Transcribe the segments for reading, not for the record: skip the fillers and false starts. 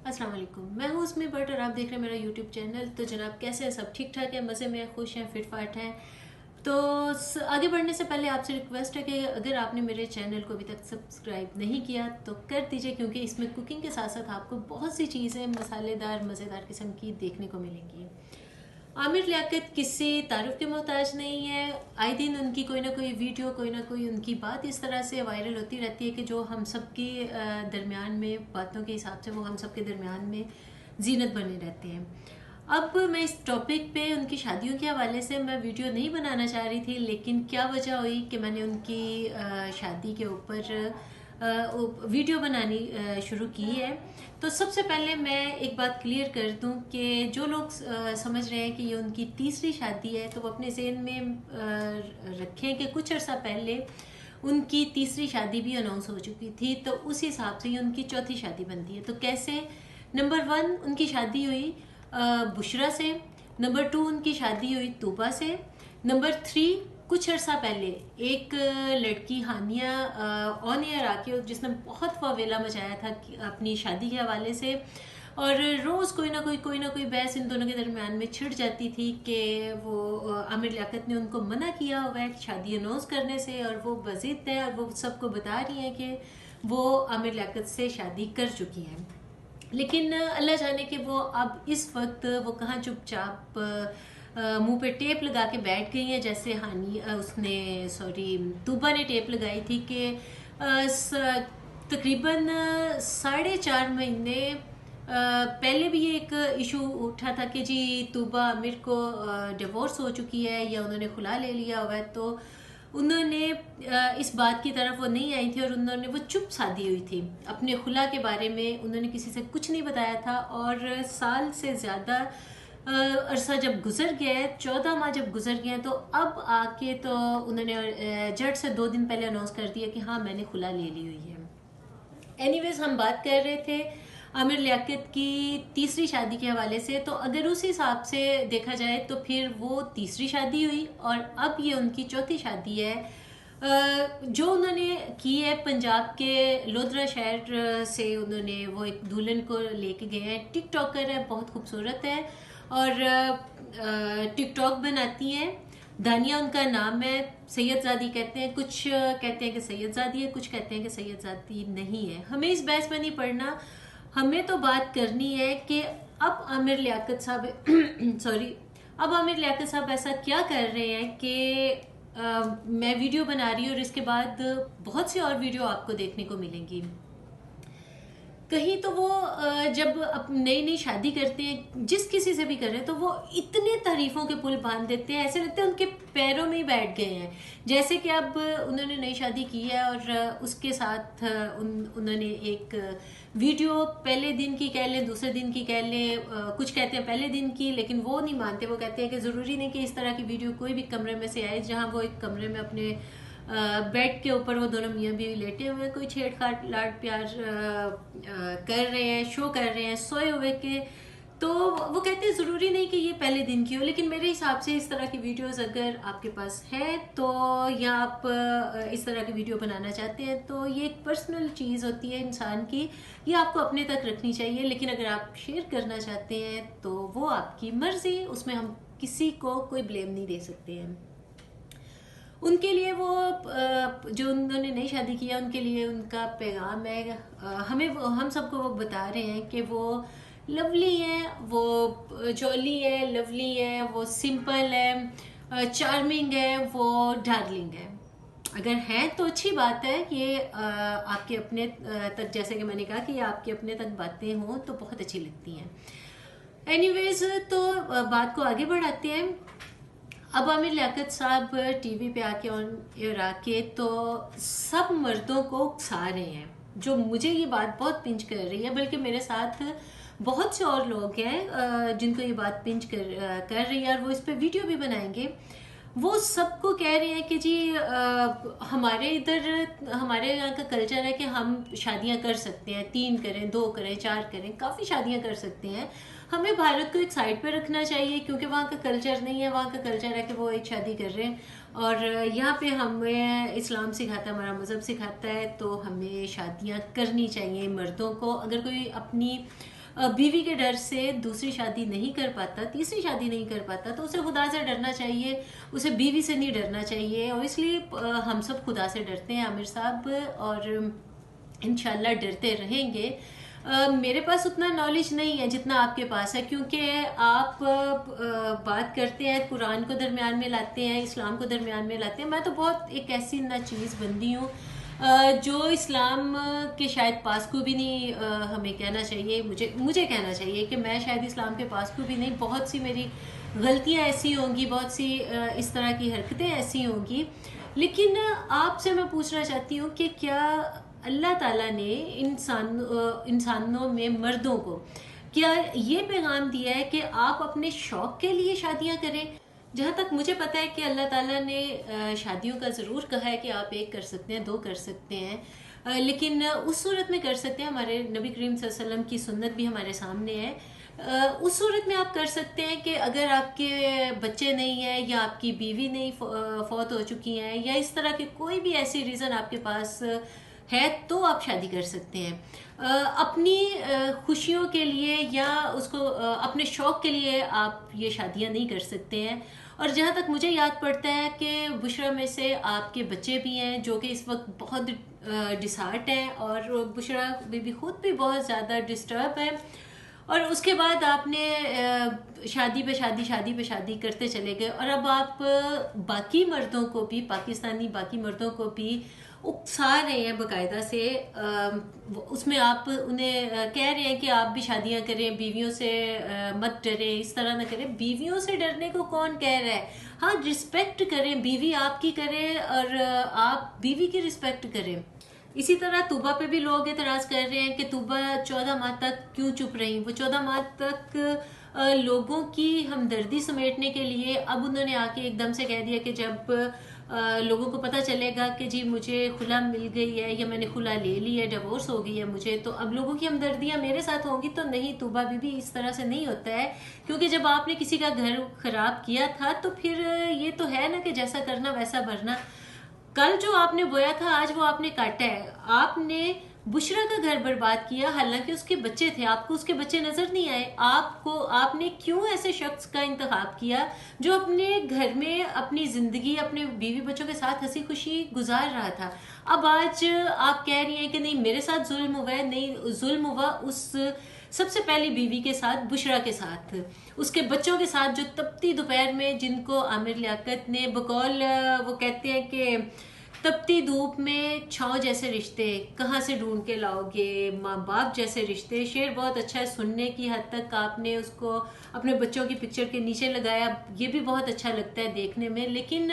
अस्सलाम वालेकुम। मैं हूँ उसमें बट और आप देख रहे हैं मेरा यूट्यूब चैनल। तो जनाब कैसे हैं? सब ठीक ठाक है, मज़े में हैं, खुश हैं, फिट फाट हैं। तो आगे बढ़ने से पहले आपसे रिक्वेस्ट है कि अगर आपने मेरे चैनल को अभी तक सब्सक्राइब नहीं किया तो कर दीजिए, क्योंकि इसमें कुकिंग के साथ साथ आपको बहुत सी चीज़ें मसालेदार मज़ेदार किस्म की देखने को मिलेंगी। आमिर लियाकत किसी तारुफ के मोहताज नहीं है। आए दिन उनकी कोई ना कोई वीडियो, कोई ना कोई उनकी बात इस तरह से वायरल होती रहती है कि जो हम सबके दरमियान में, बातों के हिसाब से वो हम सबके दरमियान में जीनत बने रहते हैं। अब मैं इस टॉपिक पे उनकी शादियों के हवाले से मैं वीडियो नहीं बनाना चाह रही थी, लेकिन क्या वजह हुई कि मैंने उनकी शादी के ऊपर वीडियो बनानी शुरू की है। तो सबसे पहले मैं एक बात क्लियर कर दूं कि जो लोग समझ रहे हैं कि ये उनकी तीसरी शादी है, तो वो अपने ज़हन में रखें कि कुछ अर्सा पहले उनकी तीसरी शादी भी अनाउंस हो चुकी थी, तो उस हिसाब से ये उनकी चौथी शादी बनती है। तो कैसे? नंबर 1 उनकी शादी हुई बुशरा से। नंबर 2 उनकी शादी हुई तूबा से। नंबर 3 कुछ अर्सा पहले एक लड़की हानिया ऑन एयर आके, जिसने बहुत वावेला मचाया था अपनी शादी के हवाले से, और रोज़ कोई ना कोई बहस इन दोनों के दरमियान में छिड़ जाती थी कि वो आमिर लियाकत ने उनको मना किया हुआ है शादी अनाउंस करने से, और वो बज़िद है और वो सबको बता रही हैं कि वो आमिर लियाकत से शादी कर चुकी हैं। लेकिन अल्लाह जाने कि वो अब इस वक्त वो कहाँ चुपचाप मुंह पे टेप लगा के बैठ गई हैं, जैसे उसने सॉरी तूबा ने टेप लगाई थी कि तकरीबन 4.5 महीने पहले भी ये एक इशू उठा था कि जी तूबा आमिर को डिवोर्स हो चुकी है या उन्होंने खुला ले लिया हुआ है। तो उन्होंने इस बात की तरफ वो नहीं आई थी और उन्होंने वो चुप साधी हुई थी अपने खुला के बारे में। उन्होंने किसी से कुछ नहीं बताया था, और साल से ज़्यादा अरसा जब गुजर गया है, 14 माह जब गुजर गए हैं, तो अब आके तो उन्होंने जज से 2 दिन पहले अनाउंस कर दिया कि हाँ मैंने खुला ले ली हुई है। एनीवेज हम बात कर रहे थे आमिर लियाकत की तीसरी शादी के हवाले से। तो अगर उस हिसाब से देखा जाए तो फिर वो तीसरी शादी हुई और अब ये उनकी चौथी शादी है। जो उन्होंने की है पंजाब के लोधरा शहर से, उन्होंने वो एक दुल्हन को लेके गए हैं। टिकटॉकर है, बहुत खूबसूरत है और टिकटॉक बनाती हैं। दानिया उनका नाम है। सैयदजादी कहते हैं, कुछ कहते हैं कि सैयदजादी है, कुछ कहते हैं कि सैयदजादी नहीं है। हमें इस बहस में नहीं पढ़ना, हमें तो बात करनी है कि अब आमिर लियाकत साहब सॉरी, अब आमिर लियाकत साहब ऐसा क्या कर रहे हैं कि मैं वीडियो बना रही हूँ और इसके बाद बहुत सी और वीडियो आपको देखने को मिलेंगी। कहीं तो वो जब नई नई शादी करते हैं, जिस किसी से भी कर रहे हैं, तो वो इतने तारीफों के पुल बांध देते हैं, ऐसे लगता है उनके पैरों में ही बैठ गए हैं। जैसे कि अब उन्होंने नई शादी की है और उसके साथ उन्होंने एक वीडियो पहले दिन की कह लें, दूसरे दिन की कह लें, कुछ कहते हैं पहले दिन की, लेकिन वो नहीं मानते। वो कहते हैं कि ज़रूरी नहीं कि इस तरह की वीडियो कोई भी कमरे में से आए जहाँ वो एक कमरे में अपने बेड के ऊपर वो दोनों मियाँ बीवी लेटे हुए कोई छेड़छाड़ लाड प्यार कर रहे हैं, शो कर रहे हैं सोए हुए के। तो वो कहते हैं ज़रूरी नहीं कि ये पहले दिन की हो, लेकिन मेरे हिसाब से इस तरह की वीडियोस अगर आपके पास है तो, या आप इस तरह की वीडियो बनाना चाहते हैं, तो ये एक पर्सनल चीज़ होती है इंसान की, ये आपको अपने तक रखनी चाहिए। लेकिन अगर आप शेयर करना चाहते हैं तो वो आपकी मर्ज़ी, उसमें हम किसी को कोई ब्लेम नहीं दे सकते हैं। उनके लिए वो जो उन्होंने नई शादी किया, उनके लिए उनका पैगाम है, हम सबको वो बता रहे हैं कि वो लवली है, वो जॉली है, लवली है, वो सिंपल है, चार्मिंग है, वो डार्लिंग है। अगर है तो अच्छी बात है। ये आपके अपने तक, जैसे कि मैंने कहा कि ये आपके अपने तक बातें हों तो बहुत अच्छी लगती हैं। एनीवेज, तो बात को आगे बढ़ाते हैं। अब आमिर लियाकत साहब टीवी पे आके ऑन एयर आके तो सब मर्दों को उकसा रहे हैं, जो मुझे ये बात बहुत पिंच कर रही है। बल्कि मेरे साथ बहुत से और लोग हैं जिनको ये बात पिंच कर रही है और वो इस पे वीडियो भी बनाएंगे। वो सबको कह रहे हैं कि जी हमारे इधर, हमारे यहाँ का कल्चर है कि हम शादियाँ कर सकते हैं, 3 करें, 2 करें, 4 करें, काफ़ी शादियाँ कर सकते हैं। हमें भारत को एक साइड पे रखना चाहिए क्योंकि वहाँ का कल्चर नहीं है। वहाँ का कल्चर है कि वो एक शादी कर रहे हैं और यहाँ पे हमें इस्लाम सिखाता है, हमारा मज़हब सिखाता है, तो हमें शादियाँ करनी चाहिए मर्दों को। अगर कोई अपनी बीवी के डर से दूसरी शादी नहीं कर पाता, तीसरी शादी नहीं कर पाता, तो उसे खुदा से डरना चाहिए, उसे बीवी से नहीं डरना चाहिए। और इसलिए हम सब खुदा से डरते हैं आमिर साहब, और इंशाल्लाह डरते रहेंगे। मेरे पास उतना नॉलेज नहीं है जितना आपके पास है, क्योंकि आप बात करते हैं, कुरान को दरमियान में लाते हैं, इस्लाम को दरमियान में लाते हैं। मैं तो बहुत एक ऐसी नाचीज़ बंदी हूँ जो इस्लाम के शायद पास को भी नहीं, हमें कहना चाहिए, मुझे कहना चाहिए कि मैं शायद इस्लाम के पास को भी नहीं। बहुत सी मेरी गलतियाँ ऐसी होंगी, बहुत सी इस तरह की हरकतें ऐसी होंगी। लेकिन आपसे मैं पूछना चाहती हूँ कि क्या अल्लाह ताला ने इंसानों में मर्दों को क्या ये पैगाम दिया है कि आप अपने शौक के लिए शादियां करें? जहाँ तक मुझे पता है कि अल्लाह ताला ने शादियों का ज़रूर कहा है कि आप एक कर सकते हैं, दो कर सकते हैं, लेकिन उस सूरत में कर सकते हैं, हमारे नबी करीम सल्लल्लाहु अलैहि वसल्लम की सुन्नत भी हमारे सामने है। उस सूरत में आप कर सकते हैं कि अगर आपके बच्चे नहीं है, या आपकी बीवी नहीं फौत हो चुकी हैं, या इस तरह के कोई भी ऐसी रीज़न आपके पास है, तो आप शादी कर सकते हैं। अपनी खुशियों के लिए या उसको अपने शौक के लिए आप ये शादियां नहीं कर सकते हैं। और जहाँ तक मुझे याद पड़ता है कि बुशरा में से आपके बच्चे भी हैं जो कि इस वक्त बहुत डिसहार्ट हैं, और बुशरा बीबी खुद भी बहुत ज़्यादा डिस्टर्ब है। और उसके बाद आपने शादी पे शादी, शादी पे शादी करते चले गए, और अब आप बाकी मर्दों को भी, पाकिस्तानी बाकी मर्दों को भी उकसा रहे हैं बाकायदा से। उसमें आप उन्हें कह रहे हैं कि आप भी शादियां करें, बीवियों से मत डरें, इस तरह ना करें। बीवियों से डरने को कौन कह रहा है? हाँ, रिस्पेक्ट करें, बीवी आपकी करें और आप बीवी की रिस्पेक्ट करें। इसी तरह तूबा पे भी लोग एतराज़ कर रहे हैं कि तूबा 14 माह तक क्यों चुप रही। वो 14 माह तक लोगों की हमदर्दी समेटने के लिए अब उन्होंने आके एकदम से कह दिया कि जब लोगों को पता चलेगा कि जी मुझे खुला मिल गई है, या मैंने खुला ले ली है, डिवोर्स हो गई है मुझे, तो अब लोगों की हमदर्दियाँ मेरे साथ होंगी। तो नहीं, तूबा बीबी इस तरह से नहीं होता है, क्योंकि जब आपने किसी का घर खराब किया था तो फिर ये तो है ना कि जैसा करना वैसा भरना। कल जो आपने बोया था आज वो आपने काटा है। आपने बुशरा का घर बर्बाद किया, हालांकि उसके बच्चे थे, आपको उसके बच्चे नजर नहीं आए। आपने क्यों ऐसे शख्स का इंतखाब किया जो अपने घर में अपनी जिंदगी अपने बीवी बच्चों के साथ हंसी खुशी गुजार रहा था? अब आज आप कह रही हैं कि नहीं मेरे साथ जुल्म हुआ है। नहीं, जुल्म हुआ उस सबसे पहली बीवी के साथ, बुशरा के साथ, उसके बच्चों के साथ, जो तपती दोपहर में, जिनको आमिर लियाकत ने बकौल वो कहते हैं कि तपती धूप में छाँव जैसे रिश्ते कहाँ से ढूंढ के लाओगे, माँ बाप जैसे रिश्ते। शेर बहुत अच्छा है, सुनने की हद तक आपने उसको अपने बच्चों की पिक्चर के नीचे लगाया, ये भी बहुत अच्छा लगता है देखने में। लेकिन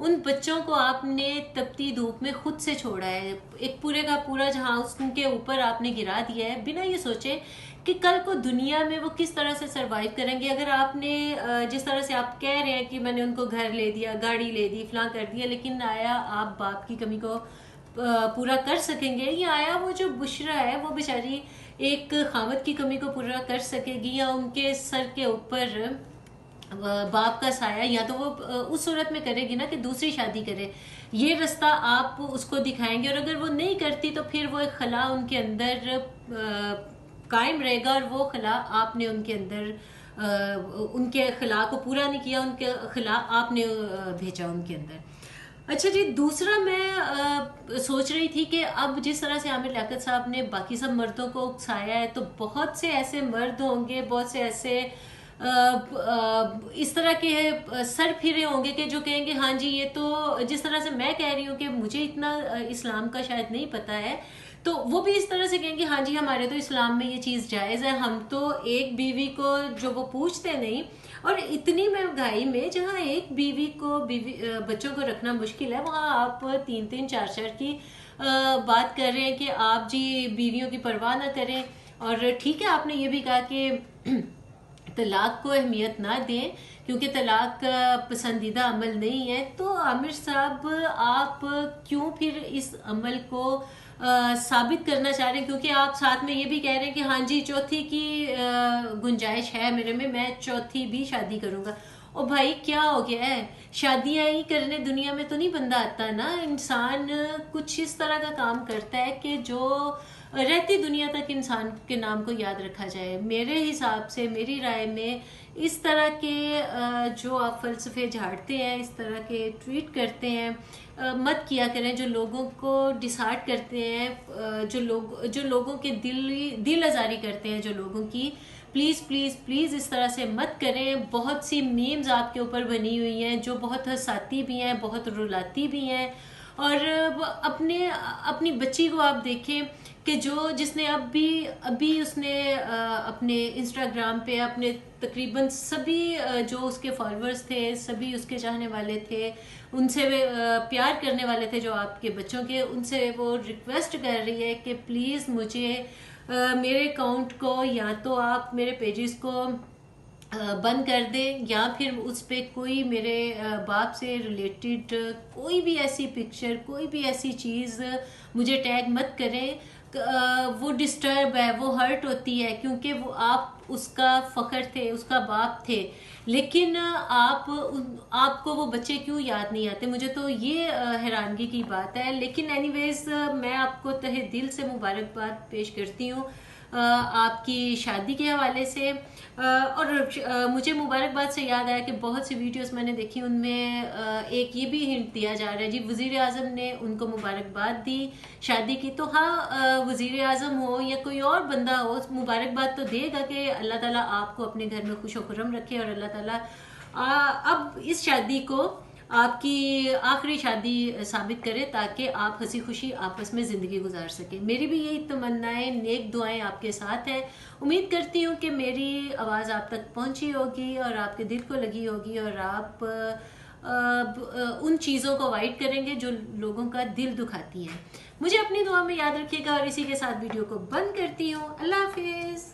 उन बच्चों को आपने तपती धूप में खुद से छोड़ा है, एक पूरे का पूरा जहाँ उनके ऊपर आपने गिरा दिया है, बिना ये सोचे कि कल को दुनिया में वो किस तरह से सरवाइव करेंगे। अगर आपने जिस तरह से आप कह रहे हैं कि मैंने उनको घर ले दिया, गाड़ी ले दी, फलां कर दिया, लेकिन आया आप बाप की कमी को पूरा कर सकेंगे, या आया वो जो बुशरा है वो बेचारी एक खामद की कमी को पूरा कर सकेगी, या उनके सर के ऊपर बाप का साया, या तो वो उस सूरत में करेगी ना कि दूसरी शादी करे। ये रास्ता आप उसको दिखाएंगे, और अगर वो नहीं करती तो फिर वो एक खला उनके अंदर कायम रहेगा, और वो खिला आपने उनके अंदर उनके खिला को पूरा नहीं किया, उनके खिला आपने भेजा उनके अंदर। अच्छा जी, दूसरा मैं सोच रही थी कि अब जिस तरह से आमिर लियाकत साहब ने बाकी सब मर्दों को उकसाया है, तो बहुत से ऐसे मर्द होंगे, बहुत से ऐसे इस तरह के सर फिरे होंगे कि जो कहेंगे हाँ जी, ये तो जिस तरह से मैं कह रही हूँ कि मुझे इतना इस्लाम का शायद नहीं पता है, तो वो भी इस तरह से कहेंगे हाँ जी, हमारे तो इस्लाम में ये चीज़ जायज़ है, हम तो एक बीवी को जो वो पूछते नहीं। और इतनी महंगाई में जहाँ एक बीवी को बच्चों को रखना मुश्किल है, वहाँ आप 3-3 4-4 की बात कर रहे हैं कि आप जी बीवियों की परवाह ना करें। और ठीक है, आपने ये भी कहा कि तलाक को अहमियत ना दें क्योंकि तलाक पसंदीदा अमल नहीं है। तो आमिर साहब, आप क्यों फिर इस अमल को साबित करना चाह रहे हैं? क्योंकि आप साथ में ये भी कह रहे हैं कि हाँ जी, चौथी की गुंजाइश है मेरे में, मैं चौथी भी शादी करूंगा। ओ भाई, क्या हो गया है? शादियां ही करने दुनिया में तो नहीं बंदा आता ना। इंसान कुछ इस तरह का काम करता है कि जो रहती दुनिया तक इंसान के नाम को याद रखा जाए। मेरे हिसाब से, मेरी राय में, इस तरह के जो आप फ़लसफ़े झाड़ते हैं, इस तरह के ट्वीट करते हैं, मत किया करें। जो लोगों को डिसहार्ट करते हैं, जो लोगों के दिल आज़ारी करते हैं, जो लोगों की, प्लीज़ प्लीज़ प्लीज़ इस तरह से मत करें। बहुत सी मीम्स आपके ऊपर बनी हुई हैं जो बहुत हंसाती भी हैं, बहुत रुलाती भी हैं। और अपनी बच्ची को आप देखें कि जिसने अभी उसने अपने इंस्टाग्राम पे अपने तकरीबन सभी जो उसके फॉलोअर्स थे, सभी उसके चाहने वाले थे, उनसे वे प्यार करने वाले थे, जो आपके बच्चों के, उनसे वो रिक्वेस्ट कर रही है कि प्लीज़ मुझे मेरे अकाउंट को, या तो आप मेरे पेजेस को बंद कर दे, या फिर उस पर कोई मेरे बाप से रिलेटेड कोई भी ऐसी पिक्चर, कोई भी ऐसी चीज़ मुझे टैग मत करें। वो डिस्टर्ब है, वो हर्ट होती है, क्योंकि वो आप उसका फ़ख्र थे, उसका बाप थे। लेकिन आपको वो बच्चे क्यों याद नहीं आते? मुझे तो ये हैरानगी की बात है। लेकिन एनीवेज, मैं आपको तहे दिल से मुबारकबाद पेश करती हूँ आपकी शादी के हवाले से। और मुझे मुबारकबाद से याद आया कि बहुत सी वीडियोस मैंने देखी, उनमें एक ये भी हिंट दिया जा रहा है जी, वज़ीर आज़म ने उनको मुबारकबाद दी शादी की। तो हाँ, वज़ीर आज़म हो या कोई और बंदा हो, मुबारकबाद तो देगा कि अल्लाह ताला आपको अपने घर में खुश खुर्रम रखे, और अल्लाह ताला अब इस शादी को आपकी आखिरी शादी साबित करे, ताकि आप हंसी खुशी आपस में ज़िंदगी गुजार सकें। मेरी भी यही तमन्नाएं, नेक दुआएं आपके साथ हैं। उम्मीद करती हूँ कि मेरी आवाज़ आप तक पहुँची होगी और आपके दिल को लगी होगी, और आप उन चीज़ों को अवॉइड करेंगे जो लोगों का दिल दुखाती हैं। मुझे अपनी दुआ में याद रखिएगा, और इसी के साथ वीडियो को बंद करती हूँ। अल्लाह हाफिज़।